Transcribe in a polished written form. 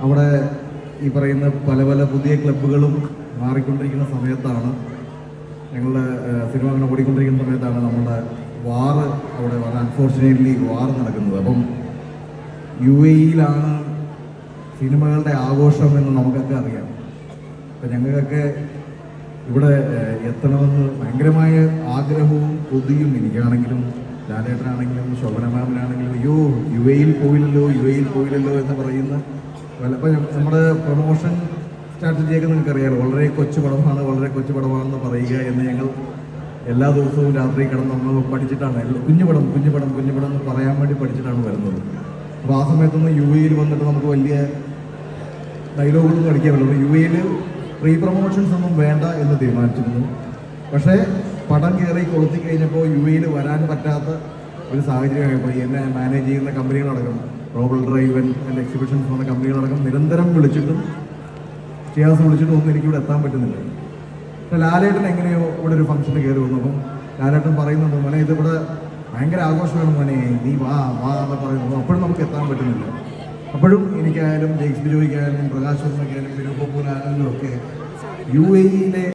അവിടെ ഈ പറയുന്ന പല പല പുതിയ ക്ലബ്ബുകളും മാറിക്കൊണ്ടിരിക്കുന്ന സമയത്താണ്, ഞങ്ങളുടെ സിനിമ അങ്ങനെ ഓടിക്കൊണ്ടിരിക്കുന്ന സമയത്താണ് നമ്മുടെ വാറ് അവിടെ അൺഫോർച്ചുനേറ്റ്ലി വാർ നടക്കുന്നത്. അപ്പം UAE-യിലാണ് സിനിമകളുടെ ആഘോഷം എന്ന് നമുക്കൊക്കെ അറിയാം. അപ്പം ഞങ്ങൾക്കൊക്കെ ഇവിടെ എത്തണമെന്ന് ഭയങ്കരമായ ആഗ്രഹവും കൊതിയും, എനിക്കാണെങ്കിലും ലാലേട്ടനാണെങ്കിലും ശോഭന മാമിനാണെങ്കിലും, അയ്യോ UAE-യിൽ പോയില്ലല്ലോ എന്ന് പറയുന്ന അപ്പം നമ്മുടെ പ്രൊമോഷൻ സ്ട്രാറ്റജിയൊക്കെ നിങ്ങൾക്കറിയാലോ, വളരെ കൊച്ചു പടമാണെന്ന് പറയുക എന്ന് ഞങ്ങൾ എല്ലാ ദിവസവും രാത്രി കിടന്ന് നമ്മൾ പഠിച്ചിട്ടാണ്, കുഞ്ഞുപടം എന്ന് പറയാൻ വേണ്ടി പഠിച്ചിട്ടാണ് വരുന്നത്. അപ്പോൾ ആ സമയത്തൊന്നും UAE-യിൽ വന്നിട്ട് നമുക്ക് വലിയ ഡയലോഗുകളൊന്നും അടിക്കാൻ പറ്റില്ല. UAE-യിൽ പ്രീ പ്രൊമോഷൻസ് ഒന്നും വേണ്ട എന്ന് തീരുമാനിച്ചിരുന്നു. പക്ഷേ പടം കയറി കൊളുത്തി കഴിഞ്ഞപ്പോൾ UAE-യിൽ വരാൻ പറ്റാത്ത ഒരു സാഹചര്യമായപ്പോൾ എന്നെ മാനേജ് ചെയ്യുന്ന കമ്പനികളടക്കം, റോബൽ ഡ്രൈവ് ആൻഡ് എക്സിബിഷൻസ് എന്ന കമ്പനികളടക്കം നിരന്തരം വിളിച്ചിട്ടും ഒന്നും എനിക്കിവിടെ എത്താൻ പറ്റുന്നില്ല. പക്ഷേ ലാലേട്ടൻ എങ്ങനെയോ ഇവിടെ ഒരു ഫംഗ്ഷന് കയറി വന്നു. അപ്പം ലാലേട്ടൻ പറയുന്നുണ്ട്, മോനെ ഇതിവിടെ ഭയങ്കര ആഘോഷമാണ് മോനെ, നീ വാ എന്ന് പറയുന്നു. അപ്പോഴും നമുക്ക് എത്താൻ പറ്റുന്നില്ല. അപ്പോഴും എനിക്കായാലും ജെയ്ക്സ് ബിജോയ്ക്കായാലും പ്രകാശ് വർമ്മയ്ക്കായാലും വിനു കപൂറായാലും ഒക്കെ UAE-യിലെ